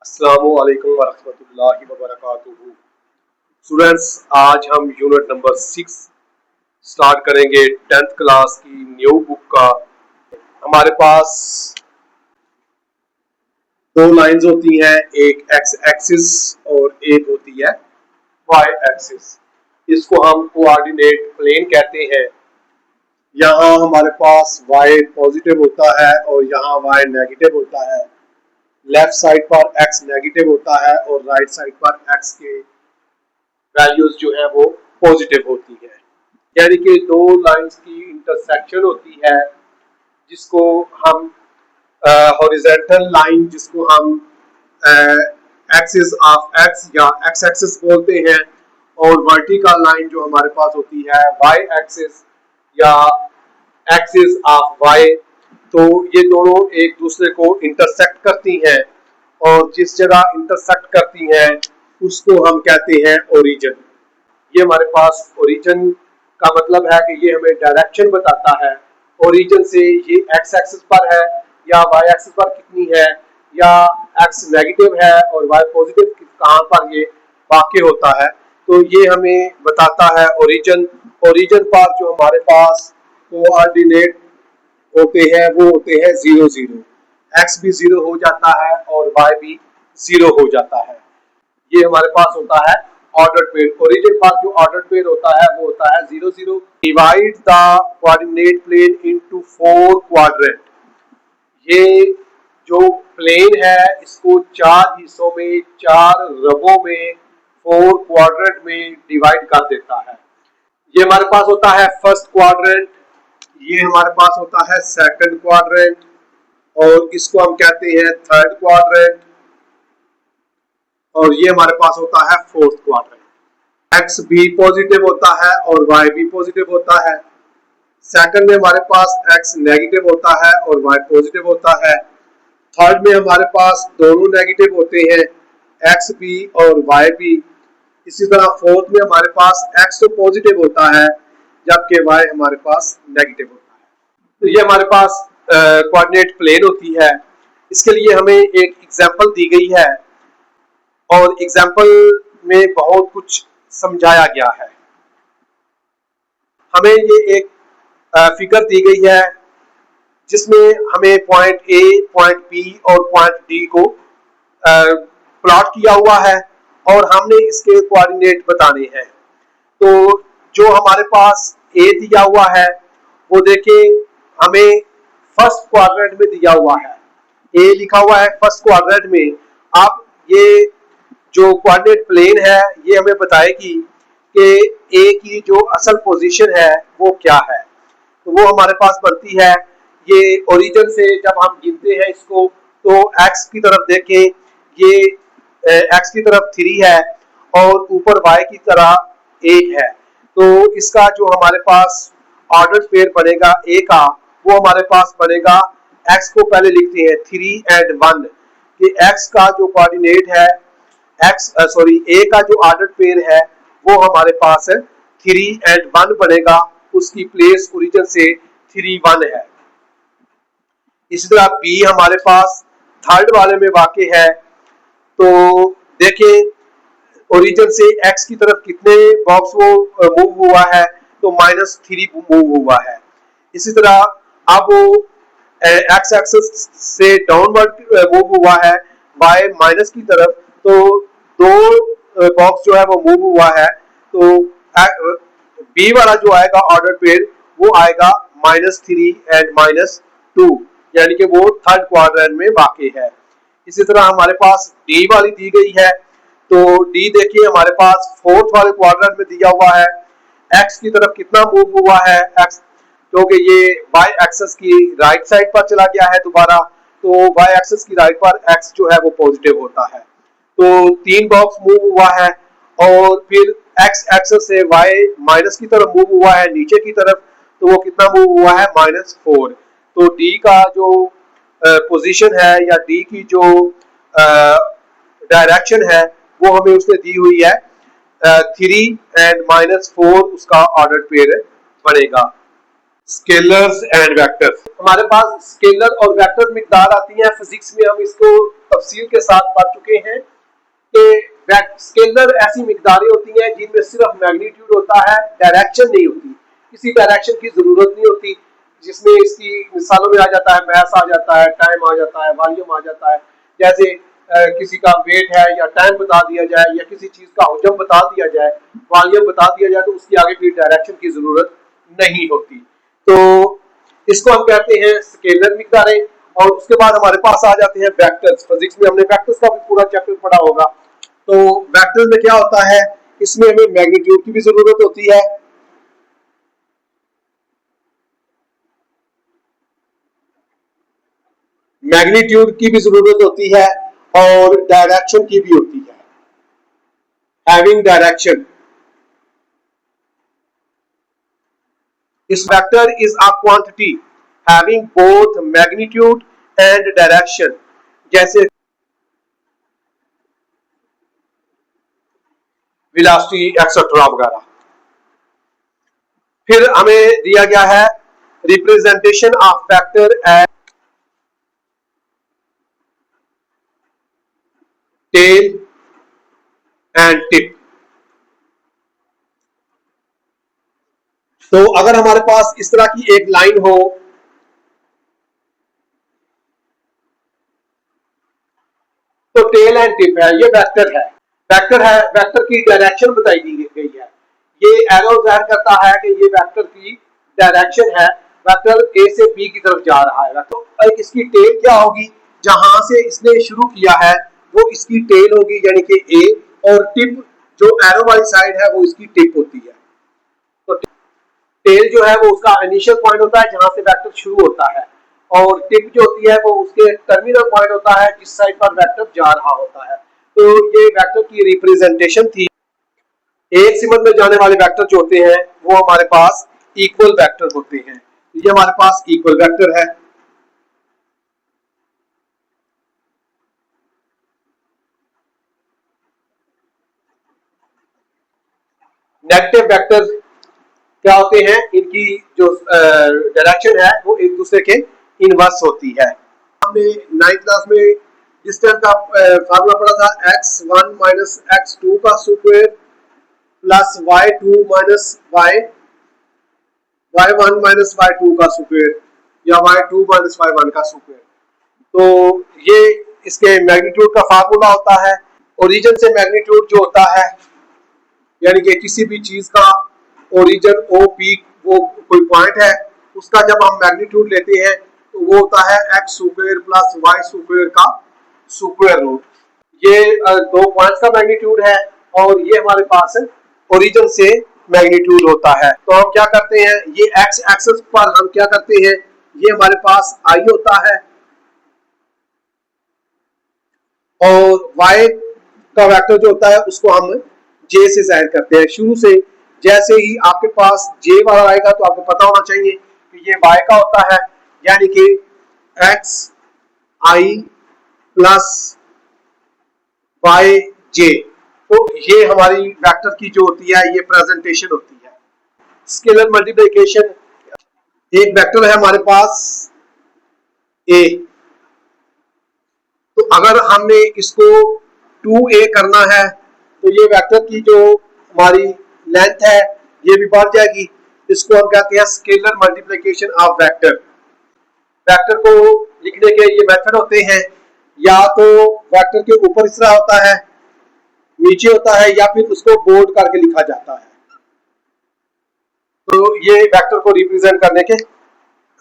अस्सलामुअलैकुम वरहमतुल्लाहि वबरकातुहू। स्टूडेंट्स, आज हम यूनिट नंबर 6 स्टार्ट करेंगे 10th क्लास की न्यू बुक का। हमारे पास दो लाइंस होती हैं, एक एक्स एक्सिस और एक होती है वाई एक्सिस। इसको हम कोऑर्डिनेट प्लेन कहते हैं। यहाँ हमारे पास y पॉजिटिव होता है और यहाँ y नेगेटिव होता है। लेफ्ट साइड पर x नेगेटिव होता है और राइट साइड पर x के वैल्यूज जो है वो पॉजिटिव होती है। यानी कि दो लाइंस की इंटरसेक्शन होती है जिसको हम हॉरिजॉन्टल लाइन, जिसको हम एक्सिस ऑफ x या x एक्सिस बोलते हैं, और वर्टिकल लाइन जो हमारे पास होती है y एक्सिस या एक्सिस ऑफ y। तो ये दोनों एक दूसरे को इंटरसेक्ट करती हैं और जिस जगह इंटरसेक्ट करती हैं उसको हम कहते हैं ओरिजिन। ये हमारे पास ओरिजिन का मतलब है कि ये हमें डायरेक्शन बताता है। ओरिजिन से ये एक्स एक्सिस पर है या वाई एक्सिस पर कितनी है, या एक्स नेगेटिव है और वाई पॉजिटिव कहाँ पर ये वाक़ई होता है, तो ये हमें बताता है ओरिजिन। ओरिजिन पर जो हमारे पास कोऑर्डिनेट होते हैं वो होते हैं 0 0। एक्स भी 0 हो जाता है और वाई भी 0 हो जाता है। ये हमारे पास होता है ऑर्डर्ड पेयर। ओरिजिन पर जो ऑर्डर्ड पेयर होता है वो होता है 0 0। Divide the coordinate plane into 4 quadrant. ये जो प्लेन है इसको 4 हिस्सों में, 4 रबों में, 4 क्वाड्रेंट में डिवाइड कर देता है। ये हमारे पास होता है फर्स्ट क्वाड्रेंट, ये हमारे पास होता है सेकंड क्वाड्रेंट, और इसको हम कहते हैं थर्ड क्वाड्रेंट, और ये हमारे पास होता है फोर्थ क्वाड्रेंट। एक्स भी पॉजिटिव होता है और वाई भी पॉजिटिव होता है। सेकंड में हमारे पास एक्स नेगेटिव होता है और वाई पॉजिटिव होता है। थर्ड में हमारे पास दोनों नेगेटिव होते हैं, एक्स भी और वाई भी। इसी तरह फोर्थ में हमारे पास एक्स तो पॉजिटिव होता है जबकि वाई हमारे पास नेगेटिव होता है। तो ये हमारे पास कोऑर्डिनेट प्लेन होती है। इसके लिए हमें एक एग्जांपल दी गई है और एग्जांपल में बहुत कुछ समझाया गया है। हमें ये एक फिगर दी गई है जिसमें हमें पॉइंट ए, पॉइंट बी और पॉइंट डी को प्लॉट किया हुआ है और हमने इसके कोऑर्डिनेट बताने हैं। तो जो हमारे पास ए दिया हुआ है वो देखिए हमें फर्स्ट क्वाड्रेंट में दिया हुआ है। ए लिखा हुआ है फर्स्ट क्वाड्रेंट में। अब ये जो कोऑर्डिनेट प्लेन है ये हमें बताएगी कि ए की जो असल पोजीशन है वो क्या है। तो वो हमारे पास बनती है, ये ओरिजिन से जब हम गिनते हैं इसको तो एक्स की तरफ देखें, ये एक्स की तरफ 3 है और ऊपर वाई की तरह 1 है। तो इसका जो हमारे पास ऑर्डर्ड पेयर बनेगा ए का, वो हमारे पास बनेगा, एक्स को पहले लिखते हैं 3 and 1 कि एक्स का जो कोऑर्डिनेट है ए का जो ऑर्डर्ड पेयर है वो हमारे पास 3 and 1 बनेगा। उसकी प्लेस ओरिजिन से 3 1 है। इसी तरह बी हमारे पास थर्ड वाले में वाक़ई है। तो देखें ओरिजिन से एक्स की तरफ कितने बॉक्स वो मूव हुआ है, तो -3 मूव हुआ है। इसी तरह अब वो एक्स एक्सिस से डाउनवर्ड मूव हुआ है बाय माइनस की तरफ, तो 2 बॉक्स जो है वो मूव हुआ है। तो बी वाला जो आएगा ऑर्डर पेयर वो आएगा -3 and -2, यानी कि वो थर्ड क्वाड्रेंट में वाक़ई है। इसी तरह हमारे पास डी वाली दी गई है। तो डी देखिए हमारे पास फोर्थ वाले क्वाड्रेंट में दिया हुआ है। एक्स की तरफ कितना मूव हुआ है, एक्स क्योंकि ये वाई एक्सिस की राइट साइड पर चला गया है दोबारा, तो वाई एक्सिस की राइट पर एक्स जो है वो पॉजिटिव होता है। तो 3 बॉक्स मूव हुआ है और फिर एक्स एक्सिस से वाई माइनस की तरफ मूव हुआ है नीचे की तरफ, तो वो कितना मूव हुआ है -4। तो डी का जो पोजीशन है या डी की जो डायरेक्शन है वो हमें उसने दी हुई है 3 and -4 उसका ऑर्डर पेयर बनेगा। Scalars and vectors. हमारे पास स्केलर और वेक्टर मिकदार आती है। फिजिक्स में हम इसको तफसील के साथ पढ़ चुके हैं कि स्केलर ऐसी मिकदारें होती हैं जिनमें सिर्फ मैग्नीट्यूड होता है, डायरेक्शन नहीं होती, किसी डायरेक्शन की जरूरत नहीं होती, जिसमें इसकी मिसालों में आ जाता है मैस आ जाता है, टाइम आ जाता है, वॉल्यूम आ जाता है। जैसे किसी का वेट है या टाइम बता दिया जाए या किसी चीज का हुजम बता दिया जाए, वॉल्यूम बता दिया जाए, तो उसकी आगे फिर डायरेक्शन की जरूरत नहीं होती। तो इसको हम कहते हैं स्केलर मिकदारें। और उसके बाद हमारे पास आ जाते हैं वेक्टर्स। फिजिक्स में हमने वेक्टर्स का भी पूरा चैप्टर पढ़ा होगा। तो वेक्टर में क्या होता है, इसमें हमें मैग्नीट्यूड की भी जरूरत होती है, मैग्नीट्यूड की भी जरूरत होती है और डायरेक्शन की भी होती है, हैविंग डायरेक्शन। इस vector is a quantity having both magnitude and direction, जैसे वेलोसिटी एक्सेट्रा वगैरह। फिर हमें दिया गया है representation of vector as tail and tip. तो अगर हमारे पास इस तरह की एक लाइन हो, तो टेल एंड टिप है, ये वेक्टर है। वेक्टर है, वेक्टर की डायरेक्शन बताई गई है। ये एरो जाहिर करता है कि ये वेक्टर की डायरेक्शन है, वेक्टर ए से बी की तरफ जा रहा है। तो इसकी टेल क्या होगी, जहां से इसने शुरू किया है वो इसकी टेल होगी, यानी कि ए, और टिप जो एरो वाली साइड है वो इसकी टिप होती है। तो टेल जो है वो उसका इनिशियल पॉइंट होता है जहां से वेक्टर शुरू होता है, और टिप जो होती है वो उसके टर्मिनल पॉइंट होता है जिस साइड पर वेक्टर जा रहा होता है। तो ये वेक्टर की रिप्रेजेंटेशन थी। एक सिमत में जाने वाले वेक्टर जो होते हैं वो हमारे पास इक्वल वेक्टर होते हैं। ये हमारे पास इक्वल वेक्टर है। नेगेटिव वेक्टर क्या होते हैं, इनकी जो डायरेक्शन है वो एक दूसरे के इनवर्स होती है। हमने 9th क्लास में डिस्टेंस का फार्मूला पढ़ा था, x1 माइनस x2 का square plus y2 minus y1 minus y2 का स्क्वायर, या y2 माइनस y1 का स्क्वायर। तो ये इसके मैग्नीट्यूड का फार्मूला होता है। ओरिजिन से मैग्नीट्यूड जो होता है, यानी कि किसी भी चीज का ओरिजिन ओ पी वो कोई पॉइंट है, उसका जब हम मैग्नीट्यूड लेते हैं तो वो होता है x square plus Y square का स्क्वायर रूट। ये दो पॉइंट्स का मैग्नीट्यूड है और ये हमारे पास ओरिजिन से मैग्नीट्यूड होता है। तो हम क्या करते हैं, ये एक्स एक्सिस पर हम क्या करते हैं, ये हमारे पास आई होता है और y का वेक्टर जो होता है उसको हम j से जाहिर करते हैं। शुरू से जैसे ही आपके पास j वाला आएगा तो आपको पता होना चाहिए कि ये y का होता है, यानी कि x i प्लस वाई जे। तो ये हमारी वेक्टर की जो होती है ये प्रेजेंटेशन होती है। स्केलर मल्टीप्लिकेशन, एक वेक्टर है हमारे पास a, तो अगर हमने इसको 2a करना है तो ये वेक्टर की जो हमारी लेंथ है ये भी बढ़ जाएगी। इसको हम कहते हैं scalar multiplication of vector. Vector को लिखने के ये मेथड होते हैं, या तो वेक्टर के ऊपर इस तरह होता है, नीचे होता है, या फिर उसको बोल्ड करके लिखा जाता है। तो ये वेक्टर को रिप्रेजेंट करने के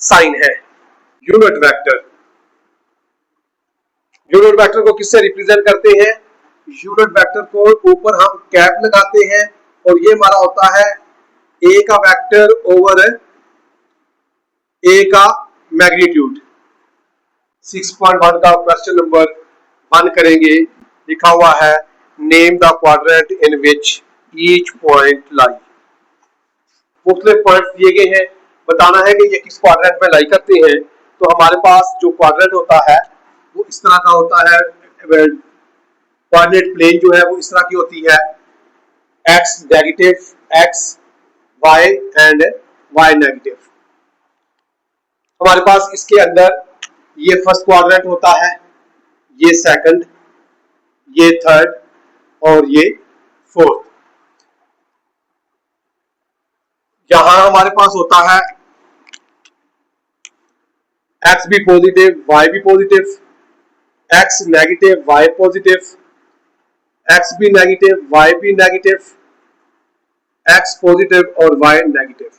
साइन है। यूनिट वेक्टर, यूनिट वेक्टर को किससे रिप्रेजेंट करते हैं, यूनिट वेक्टर को ऊपर हम कैप लगाते हैं और ये हमारा होता है ए का वेक्टर ओवर ए का मैग्नीट्यूड। 6.1 का क्वेश्चन नंबर 1 करेंगे। लिखा हुआ है name the quadrant in which each point लाई। मुख्तलिफ पॉइंट्स दिए गए हैं, बताना है कि ये किस क्वाड्रेंट में लाई करते हैं। तो हमारे पास जो क्वाड्रेंट होता है वो इस तरह का होता है। कोऑर्डिनेट प्लेन जो है वो इस तरह की होती है, x negative x y and y negative. हमारे पास इसके अंदर ये फर्स्ट क्वाड्रेंट होता है, ये सेकंड, ये थर्ड और ये फोर्थ। यहां हमारे पास होता है एक्स भी पॉजिटिव, वाई भी positive, x negative, y positive, x भी नेगेटिव, वाई भी नेगेटिव, एक्स पॉजिटिव और वाई नेगेटिव।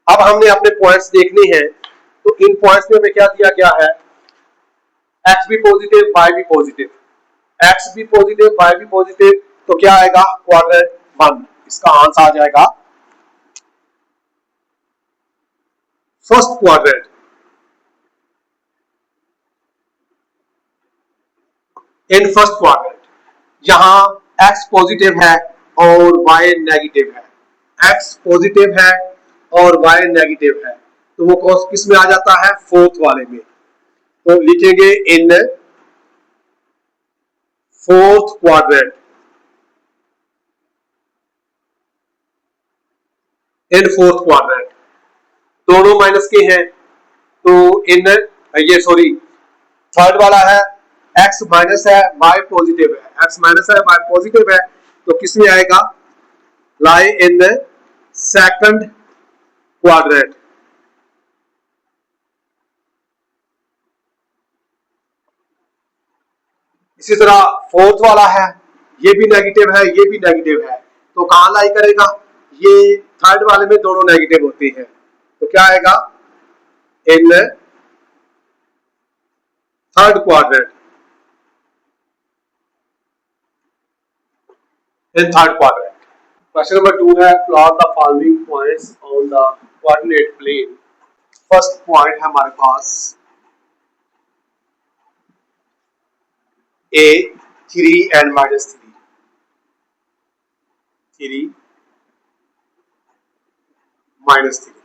अब हमने अपने पॉइंट्स देखने हैं, तो इन पॉइंट्स में हमें क्या दिया गया है, एक्स भी पॉजिटिव, वाई भी पॉजिटिव, एक्स भी पॉजिटिव, वाई भी पॉजिटिव, तो क्या आएगा, क्वाड्रेंट 1। इसका आंसर आ जाएगा first quadrant. In first quadrant यहां एक्स पॉजिटिव है और वाई नेगेटिव है, एक्स पॉजिटिव है और वाई नेगेटिव है, तो वो किस में आ जाता है, फोर्थ वाले में। तो लिखेंगे in fourth quadrant, in fourth quadrant. दोनों माइनस के हैं, तो इन ये सॉरी थर्ड वाला है, एक्स माइनस है, वाई पॉजिटिव है, एक्स माइनस है, वाई पॉजिटिव है, तो किस में आएगा, लाई इन द सेकंड क्वाड्रेंट। इसी तरह फोर्थ वाला है, ये भी नेगेटिव है, ये भी नेगेटिव है, तो कहां लाई करेगा, ये थर्ड वाले में दोनों नेगेटिव होते हैं, तो क्या आएगा, in third quadrant, in third quadrant. Question number 2 है, plot the following points on the coordinate plane. First point है हमारे पास A 3 and -3, 3 -3।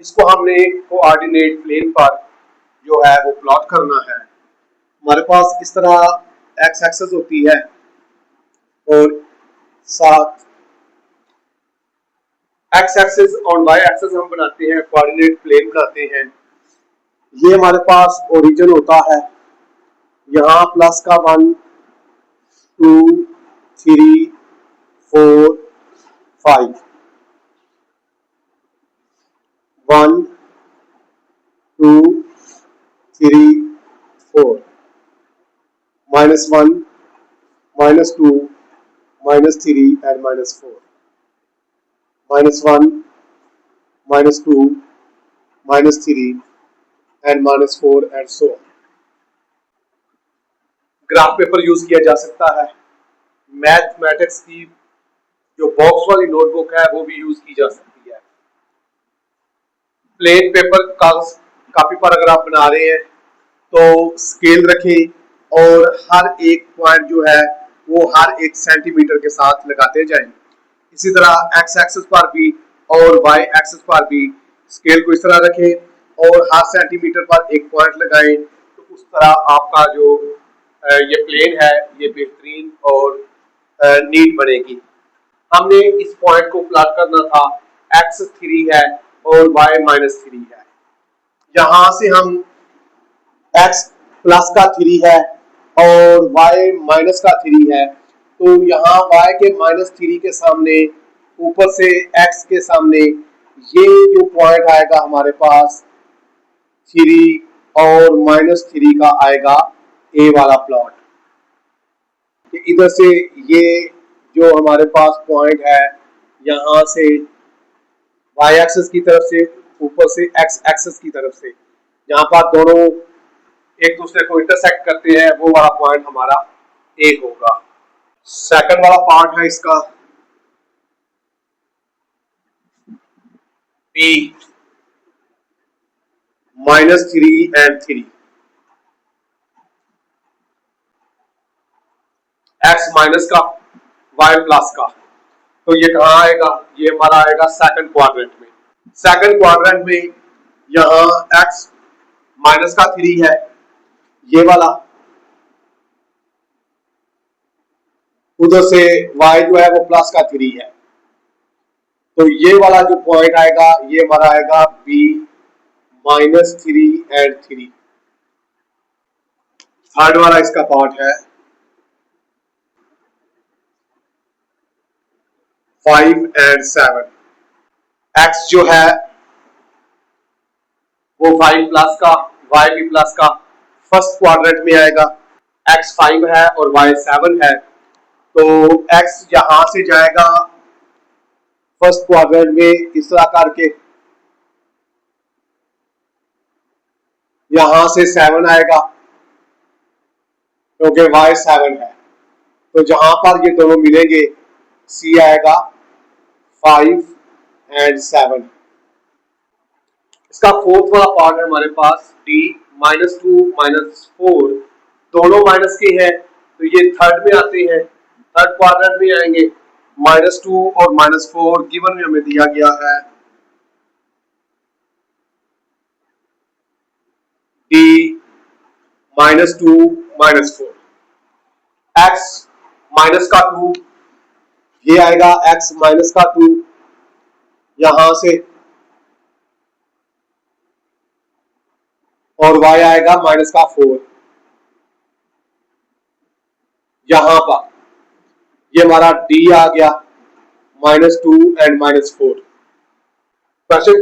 इसको हमने कोऑर्डिनेट प्लेन पर जो है वो प्लॉट करना है। हमारे पास इस तरह एक्स एक्सिस होती है और साथ एक्स एक्सिस और वाई एक्सिस हम बनाते हैं, कोऑर्डिनेट प्लेन बनाते हैं। ये हमारे पास ओरिजिन होता है, यहाँ प्लस का 1 2 3 4 5, 1 2 3 4, -1 -2 -3 and -4, -1 -2 -3 and -4 and so on। Graph paper use किया जा सकता है, मैथमेटिक्स की जो बॉक्स वाली नोटबुक है वो भी यूज की जा सकती है। प्लेन पेपर कापी पर अगर आप बना रहे हैं तो स्केल रखें और हर एक पॉइंट जो है वो हर एक सेंटीमीटर के साथ लगाते जाएं। इसी तरह एक्स एक्सिस पर भी और वाई एक्सिस पर भी स्केल को इस तरह रखें और हर सेंटीमीटर पर एक पॉइंट लगाएं, तो उस तरह आपका जो ये प्लेन है ये बेहतरीन और नीट बनेगी। हमने इस पॉइंट को प्लॉट करना था, एक्स 3 है और वाई -3 है। यहां से हम एक्स प्लस का 3 है और वाई माइनस का 3 है, तो यहाँ y के -3 के सामने ऊपर से x के सामने ये जो पॉइंट आएगा हमारे पास 3 और -3 का आएगा a वाला प्लॉट। इधर से ये जो हमारे पास पॉइंट है यहाँ से y एक्सिस की तरफ से, ऊपर से x एक्सिस की तरफ से, यहाँ पर दोनों एक दूसरे को इंटरसेक्ट करते हैं, वो वाला पॉइंट हमारा a होगा। सेकंड वाला पार्ट है इसका P -3 and 3, x माइनस का y प्लस का, तो ये कहाँ आएगा, ये हमारा आएगा सेकंड क्वाड्रेंट में। सेकंड क्वाड्रेंट में यहाँ x माइनस का 3 है, ये वाला, उधर से y जो है वो प्लस का 3 है, तो ये वाला जो पॉइंट आएगा ये हमारा आएगा B -3 and 3। थर्ड वाला इसका पार्ट है 5 and 7। x जो है वो 5 प्लस का, y भी प्लस का फर्स्ट क्वाड्रेंट में आएगा। x 5 है और y 7 है, तो x यहां से जाएगा फर्स्ट क्वाड्रेंट में इस तरह करके, यहां से 7 आएगा क्योंकि y 7 है, तो जहां पर ये दोनों मिलेंगे c आएगा 5 and 7। इसका फोर्थ वाला पार्ट है हमारे पास d -2 -4, दोनों माइनस के हैं तो ये थर्ड में आते हैं, थर्ड क्वाड्रेंट में आएंगे। -2 और -4 गिवन में हमें दिया गया है d -2 -4, x माइनस का 2, ये आएगा x माइनस का 2 यहां से, और y आएगा माइनस का 4 यहां पर, ये हमारा d आ गया -2 and -4। क्वेश्चन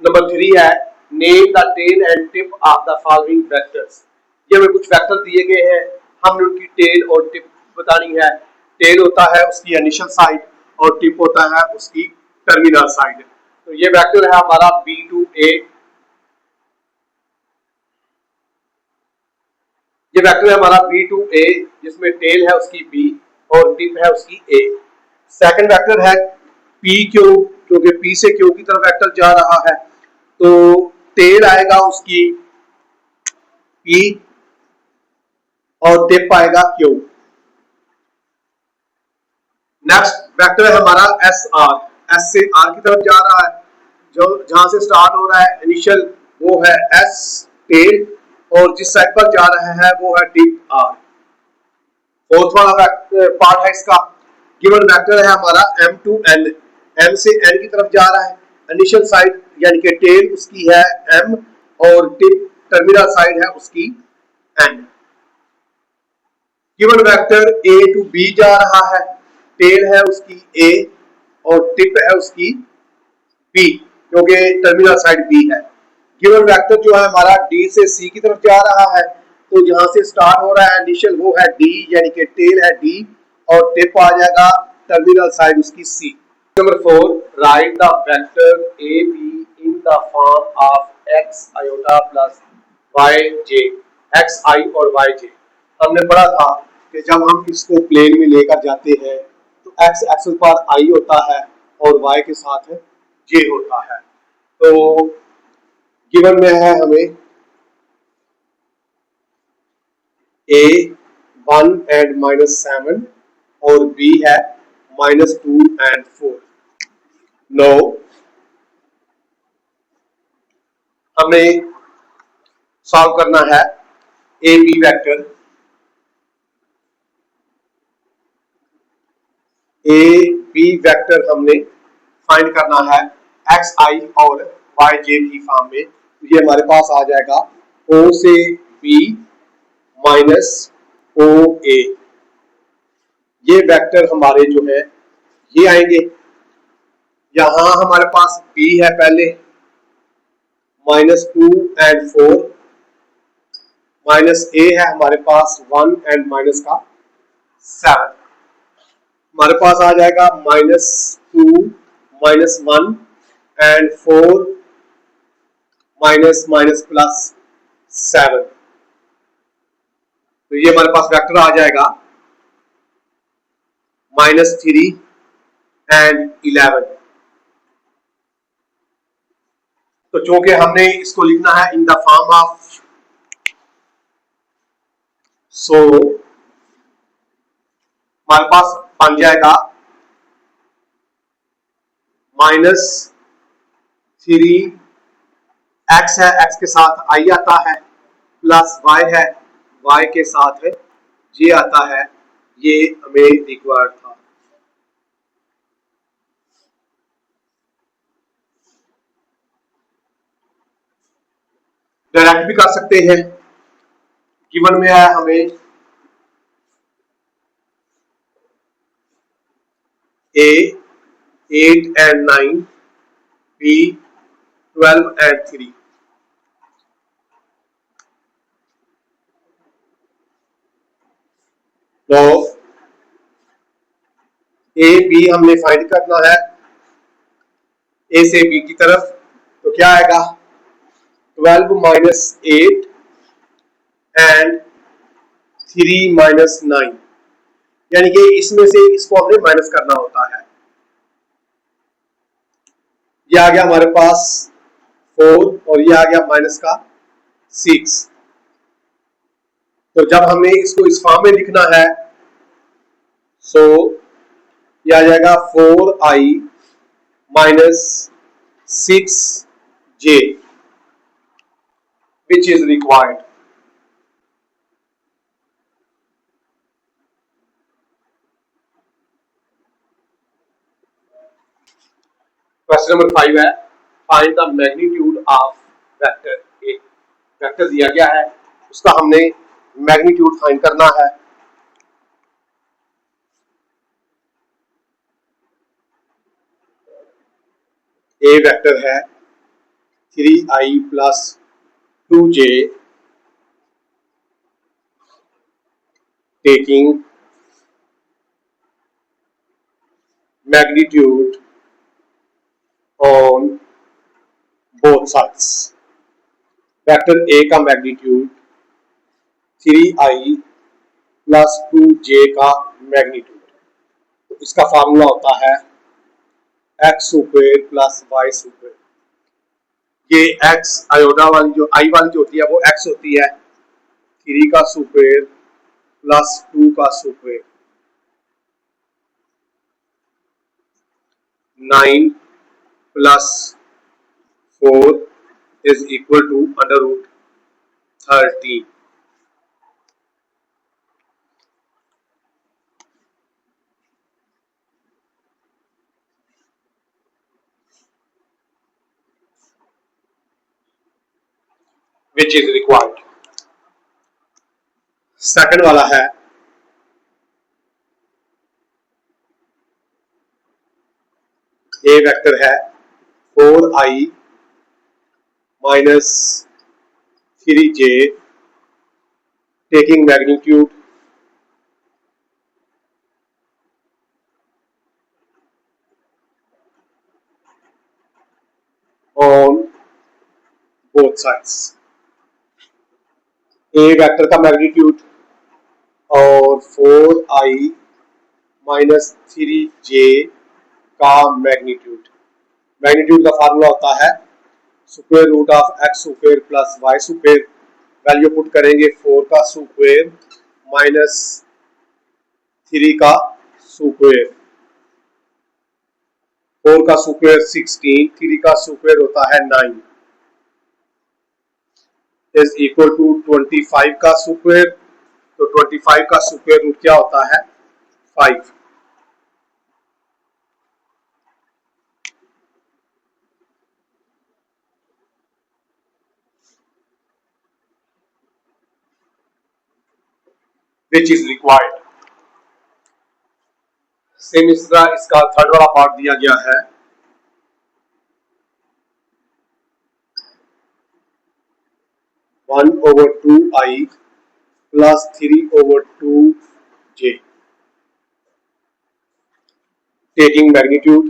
नंबर 3 है name the tail and tip of the following vectors. ये हमें कुछ वेक्टर दिए गए हैं, हमने उनकी टेल और टिप बतानी है। टेल होता है उसकी इनिशियल साइड और टिप होता है उसकी टर्मिनल साइड। तो ये वेक्टर है हमारा b2a, ये वेक्टर है हमारा b2a जिसमें टेल है उसकी b और टिप है उसकी a। सेकंड वेक्टर है pq, क्योंकि p से q की तरफ वेक्टर जा रहा है, तो टेल आएगा उसकी p और टिप आएगा q। नेक्स्ट वेक्टर है हमारा SR, S से R की तरफ जा रहा है, जो जहां से स्टार्ट हो रहा है इनिशियल वो है S टेल, और जिस साइड पर जा रहा है वो है टिप R। फोर्थ वाला पार्ट है इसका, गिवन वेक्टर है हमारा M to N, M से N की तरफ जा रहा है, इनिशियल साइड यानी कि टेल उसकी है M और टिप टर्मिनल साइड है उसकी N। Given vector A to B जा रहा है, टेल है उसकी A और टिप है उसकी B, क्योंकि टर्मिनल साइड B है। गिवन वेक्टर जो है हमारा D से C की तरफ जा रहा है, तो जहां से स्टार्ट हो रहा है इनिशियल वो है D यानी कि टेल है D और टिप आ जाएगा टर्मिनल साइड उसकी C। Number 4 right the vector AB in the form of x iota plus yj, xi और yj। हमने पढ़ा था कि जब हम इसको प्लेन में लेकर जाते हैं तो x एक्सिस पर i होता है और y के साथ j होता है। तो गिवन में है हमें a 1 and -7 और b है -2 and 4। नो हमें सॉल्व करना है A B vector. A B vector हमने फाइंड करना है एक्स आई और वाई जे की फॉर्म में, ये हमारे पास आ जाएगा ओ से बी माइनस ओ ए। ये वेक्टर हमारे जो है ये आएंगे, यहां हमारे पास बी है पहले -2 and 4, माइनस ए है हमारे पास 1 and -7, हमारे पास आ जाएगा -2 -1 and 4 -+7। तो ये हमारे पास वेक्टर आ जाएगा -3 and 11। तो चूंकि हमने इसको लिखना है इन द फॉर्म ऑफ, सो हमारे पास बन जाएगा -3, एक्स है एक्स के साथ आई आता है, प्लस वाई है वाई के साथ जे आता है, ये हमें रिक्वायर्ड था। डायरेक्ट भी कर सकते हैं। गिवन में है हमें A 8 and 9, B 12 and 3। तो A B हमने फाइंड करना है A से B की तरफ। तो क्या आएगा 12 minus 8 and 3 minus 9, यानी कि इसमें से इसको हमने माइनस करना होता है। ये आ गया हमारे पास 4 और ये आ गया माइनस का 6। तो जब हमें इसको इस फॉर्म में लिखना है सो ये आ जाएगा 4i minus 6j which is required। Question number 5 है find the magnitude of vector A. Vector दिया गया है उसका हमने मैग्नीट्यूड फाइंड करना है। ए वेक्टर है 3i plus 2j taking magnitude on both sides। Vector A का मैग्नीट्यूड 3i plus 2j का मैग्नीट्यूड। तो इसका फार्मूला होता है x square plus Y square. ये एक्स आयोडा वाली जो आई वाली जो होती है वो एक्स होती है, 3 का स्क्वायर प्लस 2 का square 9 plus 4 is equal to under root 13। Which is required. Second वाला है ए वेक्टर है 4i minus 3j taking magnitude on both sides। A vector का मैग्नीट्यूड और 4i माइनस 3j का मैग्नीट्यूड। मैग्नीट्यूड का फार्मूला होता है square root of x square plus Y square. Value put करेंगे 4 का स्क्वायर माइनस 3 का स्क्वायर। 4 का स्क्वायर 16, 3 का स्क्वायर होता है 9 इज इक्वल टू 25 का स्क्वायर। तो 25 का स्क्वायर रूट क्या होता है 5। विच इज रिक्वायर्ड। सेम इस तरह इसका थर्ड वाला पार्ट दिया गया है 1/2i plus 3/2j taking magnitude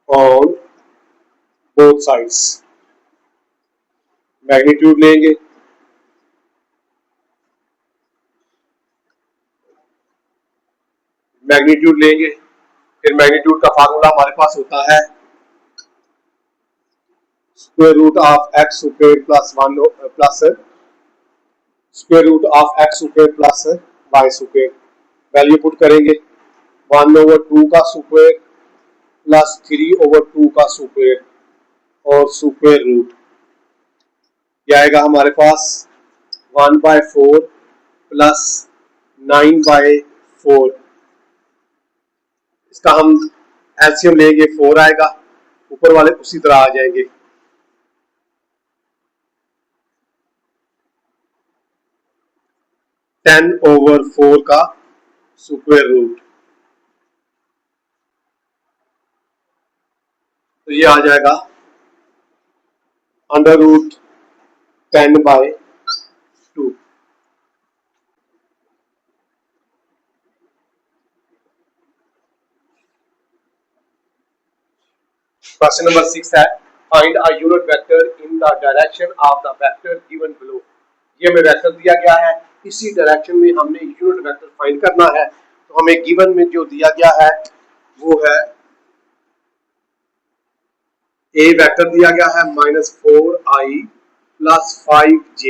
on both sides। Magnitude लेंगे फिर मैग्नीट्यूड का फार्मूला हमारे पास होता है square root of x square plus 1 plus square root of x square plus Y square. Value put करेंगे 1/2 का स्क्वायर प्लस 3/2 का स्क्वायर और स्क्वायर रूट। यह आएगा हमारे पास 1/4 प्लस 9/4 इसका हम एलसीएम लेंगे 4 आएगा, ऊपर वाले उसी तरह आ जाएंगे। टेन ओवर 4 का स्क्वायर रूट, तो ये आ जाएगा अंडर रूट 10/2। क्वेश्चन नंबर 6 है, find a unit vector in the direction of the vector given below. ये हमें वेक्टर दिया गया है, इसी डायरेक्शन में हमने यूनिट वेक्टर फाइंड करना है। तो हमें गिवन में जो दिया गया है वो है ए वेक्टर दिया गया है -4i + 5j।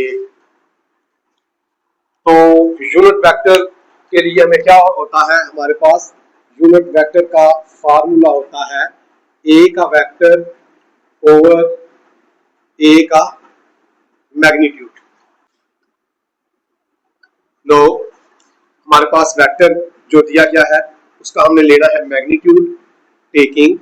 तो यूनिट वेक्टर के लिए हमें क्या होता है, हमारे पास यूनिट वेक्टर का फार्मूला होता है ए का वेक्टर ओवर ए का मैग्नीट्यूड। लो हमारे पास वेक्टर जो दिया गया है उसका हमने लेना है मैग्नीट्यूड, टेकिंग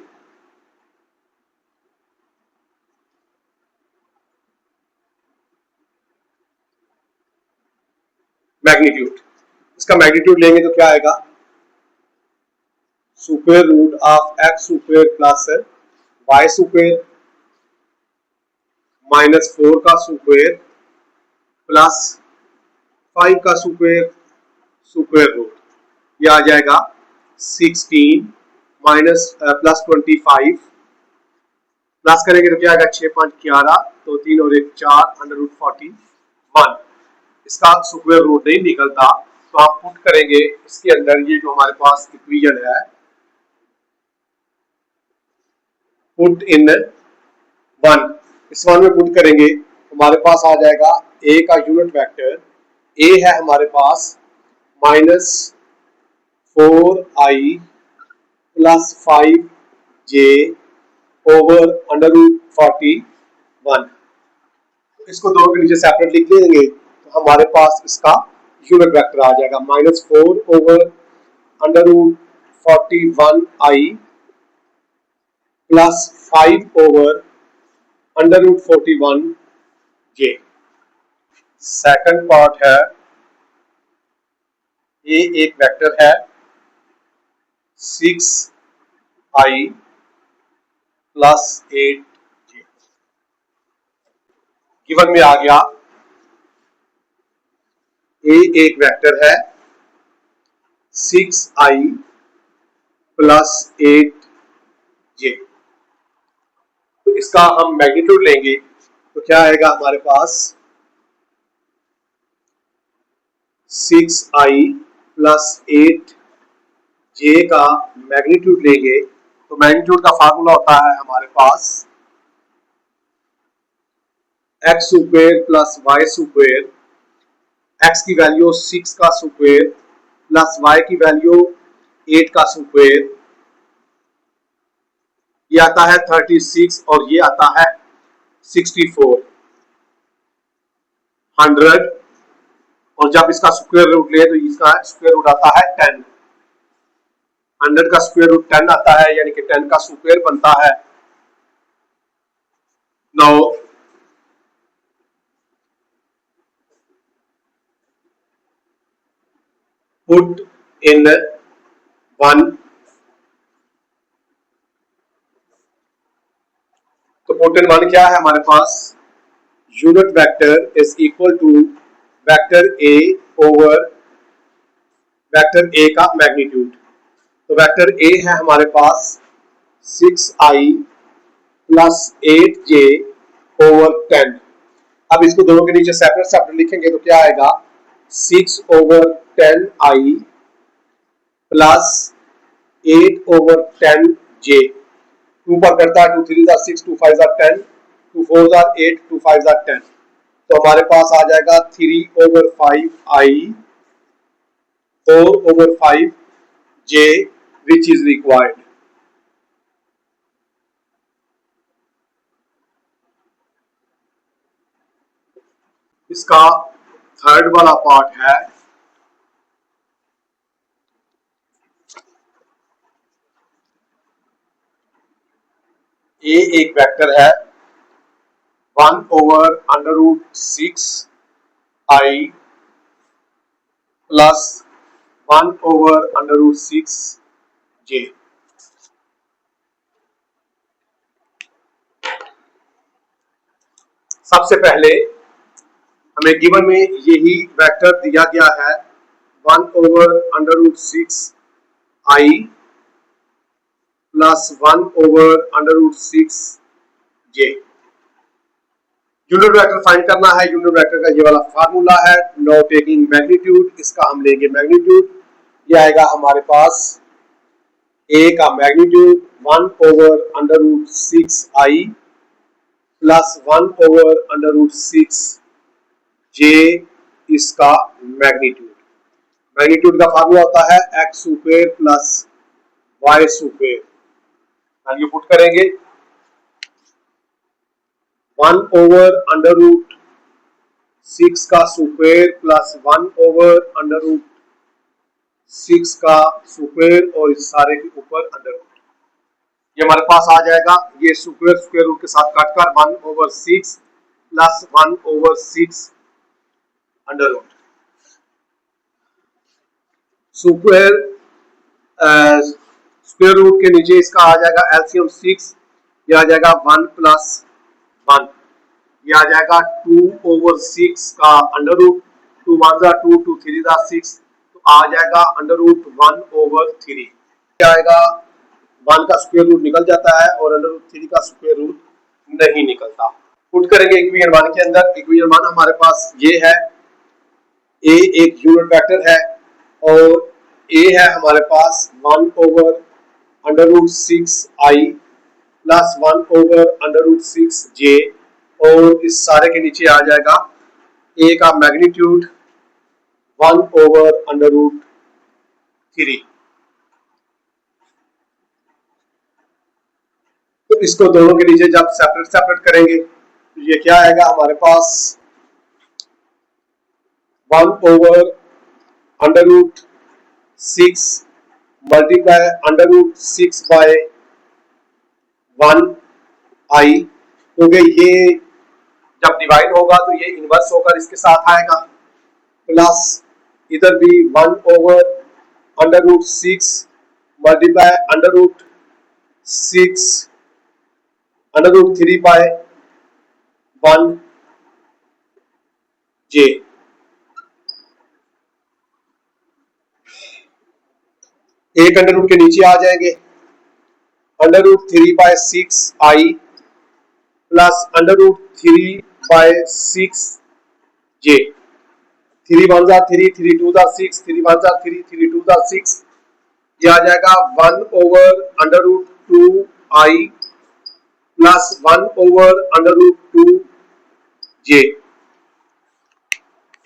मैग्नीट्यूड। इसका मैग्नीट्यूड लेंगे तो क्या आएगा, square root of x square plus Y square -4 का स्क्वायर प्लस 5 का स्क्वायर स्क्वायर रूट, ये आ जाएगा 16 प्लस 25, प्लस करेंगे तो क्या आएगा 6 5 11, तो 3 और 1 4, अंडर रूट 41। इसका स्क्वायर रूट नहीं निकलता तो आप पुट करेंगे इसके अंदर ये जो हमारे पास इक्वेशन है, पुट इन 1, इस 1 में पुट करेंगे हमारे पास आ जाएगा ए का यूनिट वेक्टर, ए है हमारे पास -4i + 5j over under root 41। इसको दोनों के नीचे सेपरेट लिख लेंगे तो हमारे पास इसका यूनिट वेक्टर आ जाएगा -4 over under root 41i + 5 over under root 41j। Second part है, ये एक वेक्टर है 6i + 8j, गिवन में आ गया ए एक वेक्टर है 6i + 8j। तो इसका हम मैग्नीट्यूड लेंगे तो क्या आएगा हमारे पास 6i + 8j का मैग्नीट्यूड लेंगे तो मैग्नीट्यूड का फार्मूला होता है हमारे पास X square plus Y square, X की वैल्यू 6 का स्क्वायर प्लस वाई की वैल्यू 8 का स्क्वायर, ये आता है 36 और ये आता है 64, 100, और जब इसका स्क्वायर रूट ले तो इसका स्क्वायर रूट आता है 10। 100 का स्क्वायर रूट 10 आता है, यानी कि 10 का स्क्वायर बनता है 9। पुट इन 1, तो पुट इन 1 क्या है हमारे पास, unit vector is equal to vector A over vector A का मैग्नीट्यूड। तो वेक्टर ए है हमारे पास 6i + 8j ओवर 10। अब इसको दोनों के नीचे सेपरेट सेपरेट लिखेंगे तो क्या आएगा 6 over 10i plus 8 over 10j। 2 पर करता है 2 3 6, 2 5 10, 2 4 8, 2 5 10, तो हमारे पास आ जाएगा 3 over 5i 4 over 5j which is required. इसका थर्ड वाला पार्ट है, ए एक वेक्टर है 1/√6i प्लस 1/√6j। सबसे पहले हमें गिवन में यही वेक्टर दिया गया है 1/√6i plus 1/√6j। Unit vector find करना है। यूनिट वेक्टर का ये वाला फार्मूला है, नो टेकिंग मैग्नीट्यूड। इसका हम लेंगे मैग्नीट्यूड, ये आएगा हमारे पास a का मैग्नीट्यूड 1/√6i प्लस 1/√6j इसका मैग्नीट्यूड। मैग्नीट्यूड का फार्मूला होता है x square plus y square. Value put करेंगे 1/√6 का स्क्वायर प्लस 1/√6 का स्क्वायर और इस सारे के ऊपर अंडर रूट। ये हमारे पास आ जाएगा, ये स्क्वायर स्क्वायर रूट के साथ काटकर 1/6 plus 1/6 under root. Square square root के नीचे इसका आ जाएगा एलसीएम 6, ये आ जाएगा 1 प्लस 1, ये आ जाएगा 2/6 का अंडर रूट, 2 1 जा 2, 2 3 जा 6, तो आ जाएगा अंडर रूट 1/3। क्या आएगा, 1 का स्क्वायर रूट निकल जाता है और अंडर रूट 3 का स्क्वायर रूट नहीं निकलता। पुट करेंगे इक्वेशन 1 के अंदर। इक्वेशन 1 हमारे पास ये है, ए एक यूनिट वेक्टर है और ए है हमारे पास 1/√6i प्लस 1/√6j और इस सारे के नीचे आ जाएगा ए का मैग्नीट्यूड 1/√3। तो इसको दोनों के नीचे जब सेपरेट सेपरेट करेंगे तो ये क्या आएगा हमारे पास 1/√6 मल्टीप्लाई √6/1i, क्योंकि ये जब डिवाइड होगा तो ये इनवर्स होकर इसके साथ आएगा, प्लस इधर भी 1/√6 मल्टीप्लाई √3/1j। एक अंडर रूट के नीचे आ जाएंगे √3/6i प्लस √3/6j। 3 1 जा 3, 3 2 जा 6, 3 1 जा 3, 3 2 जा 6, ये आ जाएगा 1/√2i प्लस 1/√2j।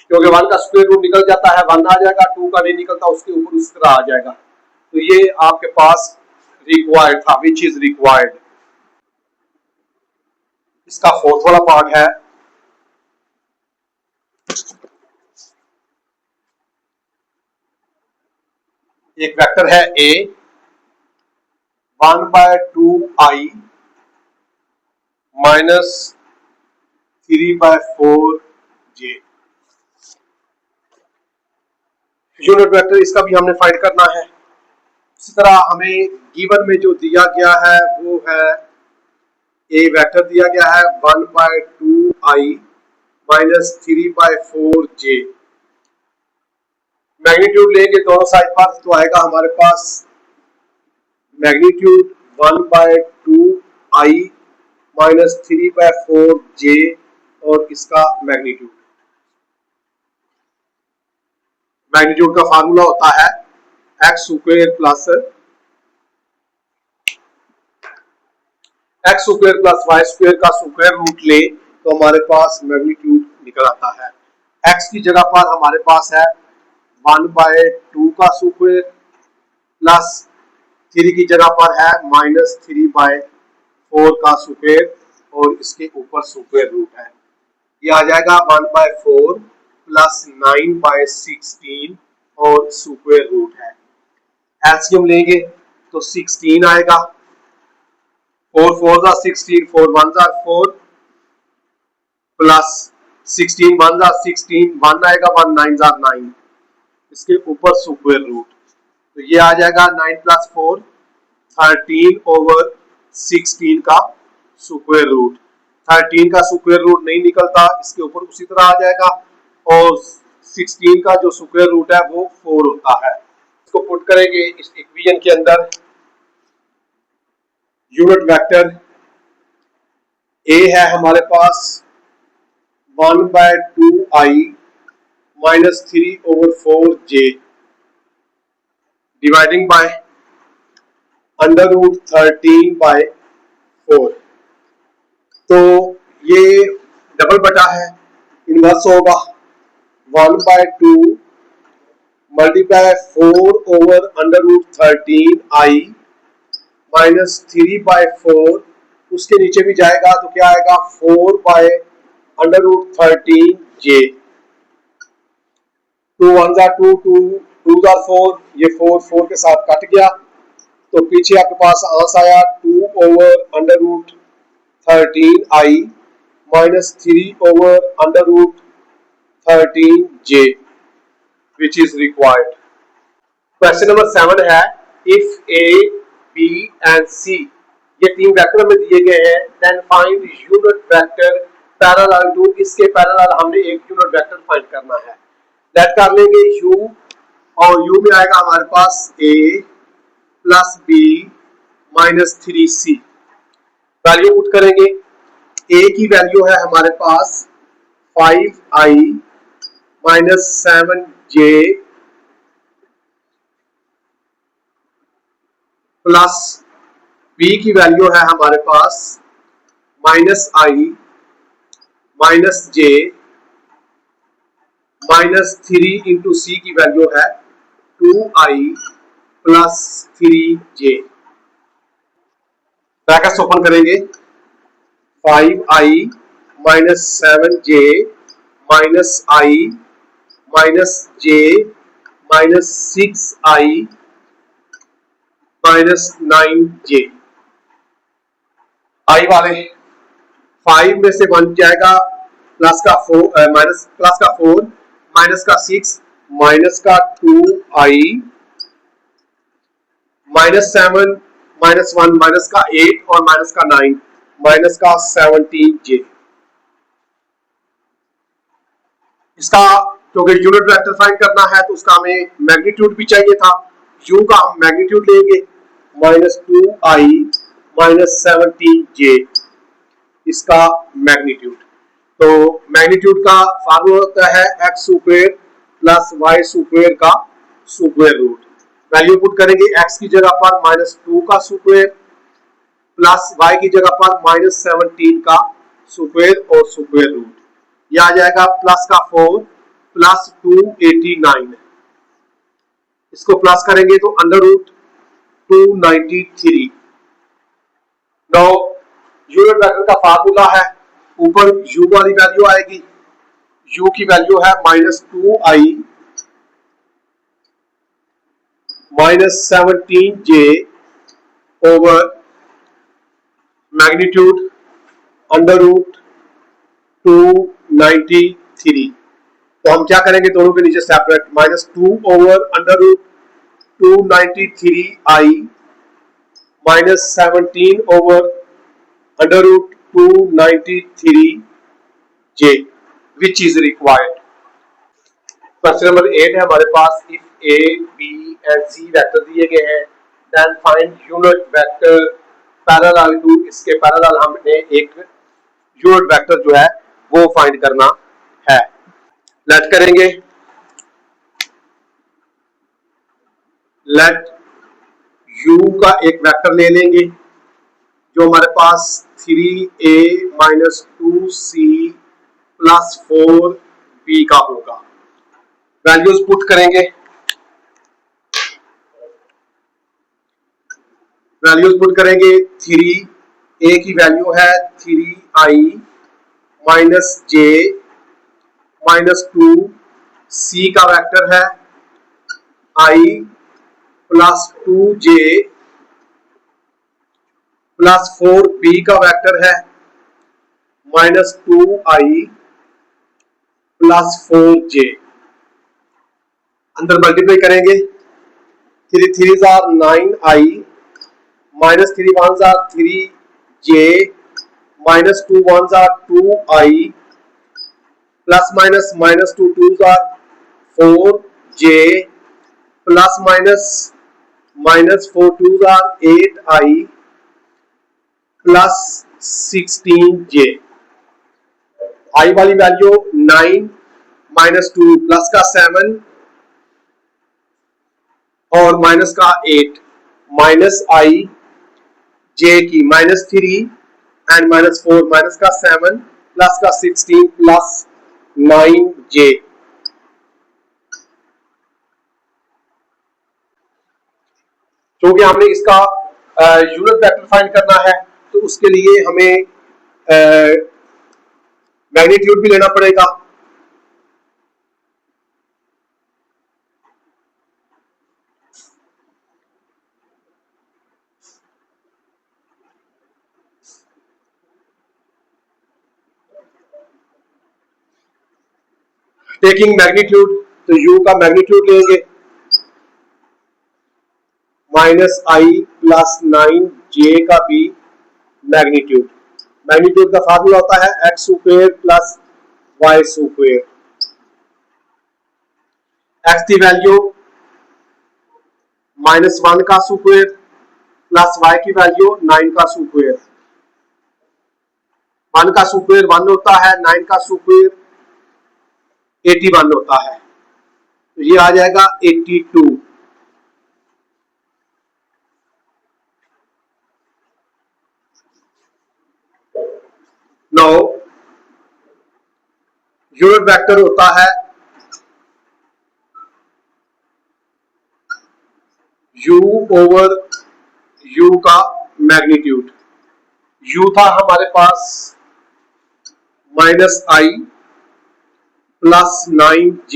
क्योंकि 1 का स्क्वायर रूट निकल जाता है 1 आ जाएगा, 2 का नहीं निकलता, उसके ऊपर उस तरह आ जाएगा। तो ये आपके पास रिक्वायर्ड था, विच इज रिक्वायर्ड। इसका फोर्थ वाला पार्ट है, एक वेक्टर है a 1/2i minus 3/4j। Unit vector इसका भी हमने फाइंड करना है। इसी तरह हमें गिवन में जो दिया गया है वो है ए वेक्टर दिया गया है 1/2i माइनस 3/4j। मैग्नीट्यूड लेंगे दोनों साइड पर तो आएगा हमारे पास मैग्नीट्यूड 1/2i माइनस 3/4j और इसका मैग्नीट्यूड। मैग्नीट्यूड का फार्मूला होता है x square plus Y square का स्क्वायर रूट ले तो हमारे पास मैग्नीट्यूड निकल आता है। एक्स की जगह पर हमारे पास है 1/2 का स्क्वायर प्लस 3 की जगह पर है -3/4 का स्क्वायर और इसके ऊपर स्क्वायर रूट है। ये आ जाएगा 1/4 प्लस 9/16 और स्क्वायर रूट है। एलसीएम लेंगे तो 16 आएगा 4 4 are 16, 4 1s are 4 plus 16 1s are 16, 1 आएगा 1 9s are 9, इसके ऊपर स्क्वायर रूट, तो ये आ जाएगा 9 प्लस 4 13 ओवर 16 का स्क्वायर रूट। 13 का स्क्वायर रूट नहीं निकलता, इसके ऊपर उसी तरह आ जाएगा, और 16 का जो स्क्वायर रूट है वो 4 होता है। इसको पुट करेंगे इस इक्वेशन के अंदर। यूनिट वेक्टर ए है हमारे पास 1/2i minus 3/4j dividing by √13/4। तो ये डबल बटा है, इनवर्स होगा 1/2 मल्टीप्लाई 4/√13i माइनस 3/4, उसके नीचे भी जाएगा तो क्या आएगा 4/√13j। 2 1s are 2, 2 2s are 4, ये 4 4 के साथ कट गया, तो पीछे आपके पास आंसर आया 2/√13i minus 3/√13j which is required। Question number 7 है, if a b and c ये तीन वेक्टर में दिए गए हैं, then find unit vector parallel to, इसके पैरेलल हमने एक यूनिट वेक्टर फाइंड करना है। लेट कर लेंगे u, और u में आएगा हमारे पास a plus b minus 3c। Value put करेंगे, a की वैल्यू है हमारे पास 5i minus 7j plus b की वैल्यू है हमारे पास -i minus j minus 3 into c की वैल्यू है 2i plus 3j। Brackets open करेंगे, 5i minus 7j minus i minus j minus 6i minus 9j। i वाले 5 में से 1 जाएगा, प्लस का 4 माइनस प्लस का 4 माइनस का 6 माइनस का 2i माइनस 7 माइनस 1 माइनस का 8 और माइनस का 9 माइनस का 17j। इसका क्योंकि यूनिट वेक्टर फाइंड करना है तो उसका हमें मैग्नीट्यूड भी चाहिए था, u का हम मैग्नीट्यूड लेंगे -2i माइनस 17j इसका मैग्नीट्यूड। तो मैग्नीट्यूड का फार्मूला होता है x square plus y square का स्क्वायर रूट। वैल्यू पुट करेंगे, x की जगह पर -2 का स्क्वायर प्लस y की जगह पर -17 का स्क्वायर और स्क्वायर रूट, यह आ जाएगा प्लस का 4 प्लस 289, इसको प्लस करेंगे तो √293। नाउ यूनिट वेक्टर का फार्मूला है, ऊपर u वाली वैल्यू आएगी, u की वैल्यू है -2i minus 17j over magnitude √293। तो हम क्या करेंगे, दोनों के नीचे separate, -2 over √293i minus 17 over √293j which is required। Question number 8 है हमारे पास, if a b and c vector दिए गए हैं, then find unit vector parallel to, इसके पैरेलल हमने एक यूनिट वेक्टर जो है वो फाइंड करना है। लेट करेंगे, लेट u का एक वेक्टर ले लेंगे जो हमारे पास 3a minus 2c plus 4b का होगा। वैल्यूज पुट करेंगे, वैल्यूज पुट करेंगे, 3a की वैल्यू है 3i minus j minus 2, c का वेक्टर है i plus 2j plus 4b का वेक्टर है -2i प्लस 4j। अंदर मल्टीप्लाई करेंगे, 3 3 are 9i -3 1 are 3j -2 1 are 2i plus minus -2 2 are 4j plus -4 2 are 8i plus 16j। i वाली वैल्यू 9 -2 plus का 7 और माइनस का 8 माइनस आई जे की -3 एंड -4 माइनस का 7 प्लस का 16 प्लस 9j। क्योंकि हमने इसका यूनिट वेक्टर फाइंड करना है तो उसके लिए हमें मैग्नीट्यूड भी लेना पड़ेगा। टेकिंग मैग्नीट्यूड, तो u का मैग्नीट्यूड लेंगे -i प्लस 9j का भी मैग्नीट्यूड। मैग्नीट्यूड का फार्मूला होता है x square plus y square. x की वैल्यू -1 का स्क्वायर प्लस y की वैल्यू 9 का स्क्वायर। 1 का स्क्वायर 1 होता है, 9 का स्क्वायर 81 होता है, तो ये आ जाएगा 82। नाउ यूनिट वेक्टर होता है u ओवर u का मैग्नीट्यूड। u था हमारे पास -i plus 9j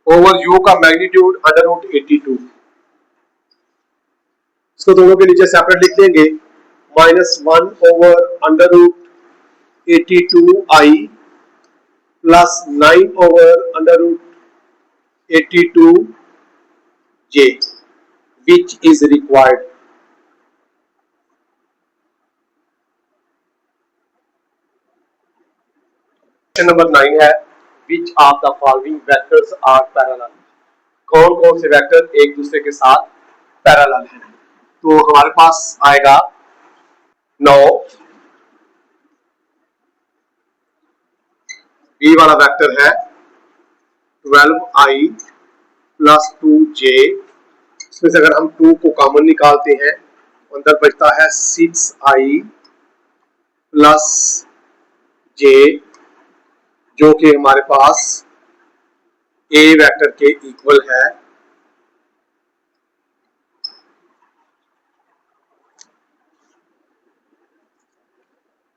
over u का मैग्नीट्यूड √82। इसको दोनों के नीचे सेपरेट लिख देंगे, -1 over √82i plus 9 over √82j which is required। Question number 9 है, which of the following vectors are parallel। कौन कौन से वेक्टर एक दूसरे के साथ पैरेलल हैं। तो हमारे पास आएगा 9, बी वाला वेक्टर है 12i प्लस 2j। इसमें से अगर हम 2 को कॉमन निकालते हैं अंदर बचता है 6i प्लस j जो कि हमारे पास a वेक्टर के इक्वल है।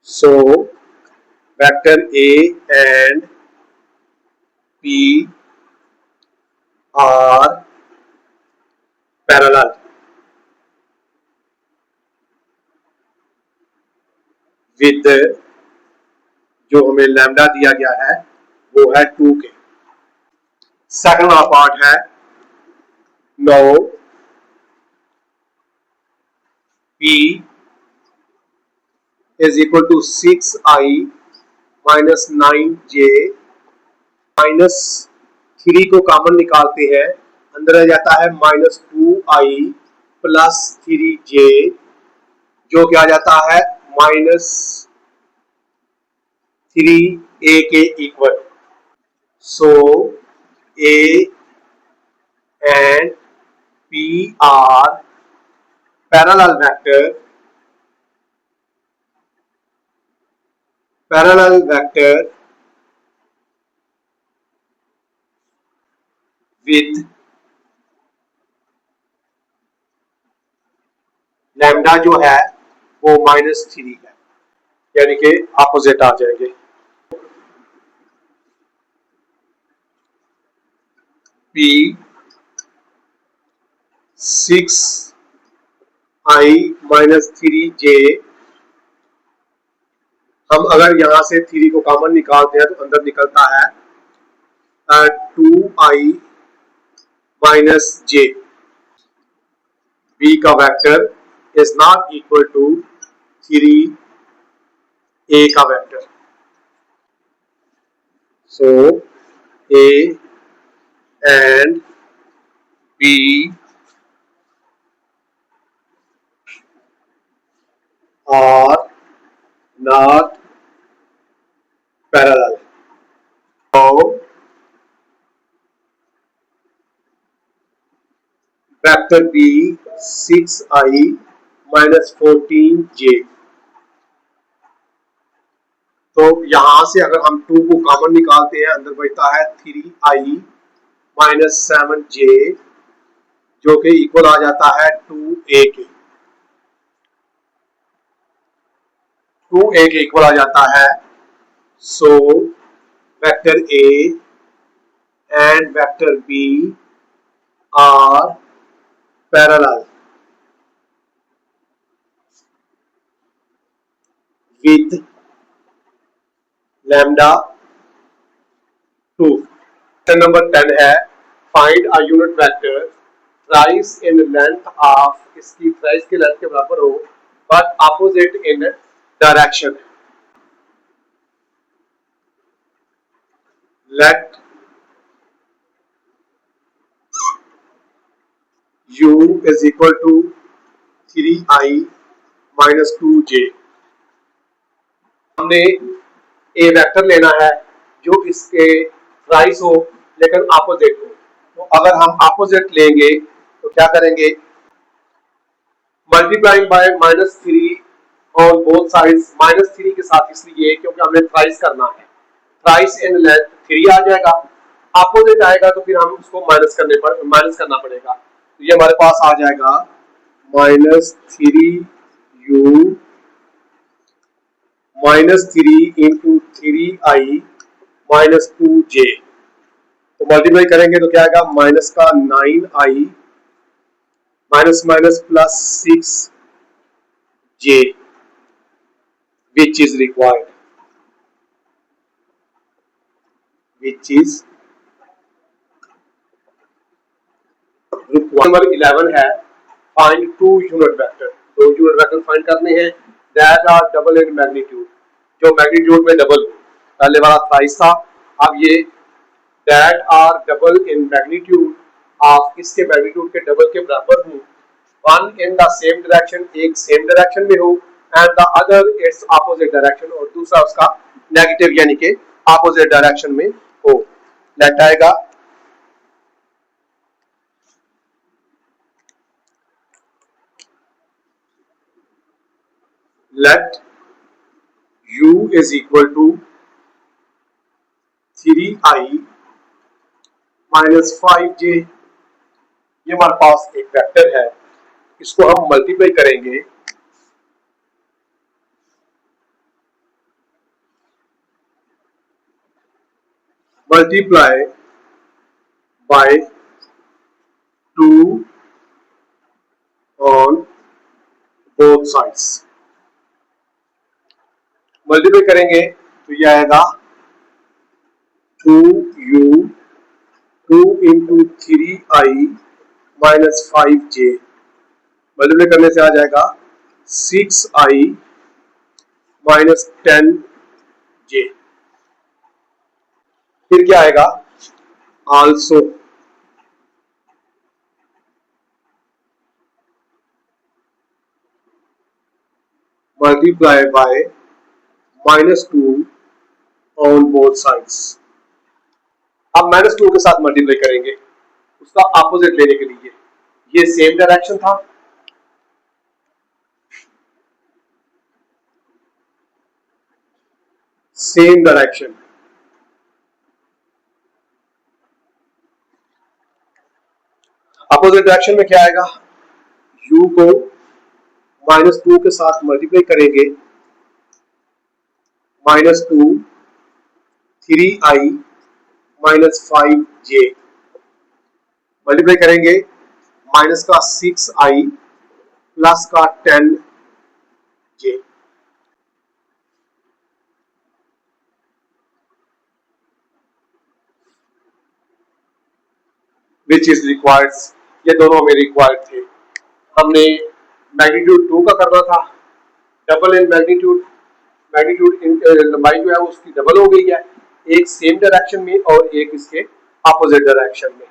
So vector a and p are parallel with जो हमें लैम्डा दिया गया है वो है 2 के। सेकंड वाला पार्ट है 9 p is equal to 6i minus 9j -3 को कॉमन निकालते हैं अंदर आ जाता है -2i प्लस 3j जो कि आ जाता है -3a के equal. So a and p are parallel vector with lambda जो है वो -3 है, यानी कि अपोजिट आ जाएंगे। p 6 आई माइनस 3j, हम अगर यहां से 3 को कॉमन निकालते हैं तो अंदर निकलता है 2i माइनस j। b का vector is not equal to 3a का vector. So a and b are not parallel. So vector b 6i minus 14j, तो यहां से अगर हम 2 को कॉमन निकालते हैं अंदर बचता है 3i माइनस 7j, जो कि इक्वल आ जाता है 2a के। 2a के इक्वल आ जाता है। So vector a and vector b are parallel with lambda 2। Question number 10 है, find a unit vector thrice in length of, इसकी थ्राइस की लेंथ के बराबर हो but opposite in direction. Let u is equal to 3i minus 2j। हमने ए vector लेना है जो इसके थ्राइस हो लेकिन ऑपोजिट हो। तो अगर हम ऑपोजिट लेंगे तो क्या करेंगे, multiplying by -3 on both sides. -3 के साथ इसलिए क्योंकि हमें थ्राइस करना है, थ्राइस इन लेंथ 3 आ जाएगा, ऑपोजिट आएगा तो फिर हम उसको माइनस करना पड़ेगा। तो ये हमारे पास आ जाएगा -3u -3 into 3i minus 2j। तो मल्टीप्लाई करेंगे तो क्या आएगा, माइनस का 9i minus minus plus 6j which is required, which is number 11 है, find 2 unit vector. 2 unit vector find करने हैं that are double in magnitude, जो मैग्नीट्यूड में डबल, पहले वाला थ्राइस था, अब ये that are double in magnitude of, इसके मैग्नीट्यूड के डबल के बराबर हो, one in the same direction, एक सेम डायरेक्शन में हो, and the other its opposite direction, और दूसरा उसका नेगेटिव यानी कि ऑपोजिट डायरेक्शन में हो। लेट आएगा let u is equal to 3i minus 5j। ये हमारे पास एक वेक्टर है, इसको हम मल्टीप्लाई करेंगे multiply by 2 on both sides. Multiply करेंगे तो ये आएगा 2u 2 into 3i minus 5j, multiply करने से आ जाएगा 6i माइनस 10j। फिर क्या आएगा, also multiply by -2 on both sides. अब -2 के साथ मल्टीप्लाई करेंगे उसका ऑपोजिट लेने के लिए, ये सेम डायरेक्शन था, सेम डायरेक्शन, अपोजिट डायरेक्शन में क्या आएगा, u को -2 के साथ मल्टीप्लाई करेंगे, -2 3i माइनस 5j, मल्टीप्लाई करेंगे माइनस का 6i प्लस का 10J। विच इज रिक्वायर्ड, ये दोनों हमें रिक्वायर्ड थे। हमने मैग्नीट्यूड 2 का करना था, डबल इन मैग्नीट्यूड, मैग्नीट्यूड लंबाई जो है उसकी डबल हो गई है, एक सेम डायरेक्शन में और एक इसके अपोजिट डायरेक्शन में।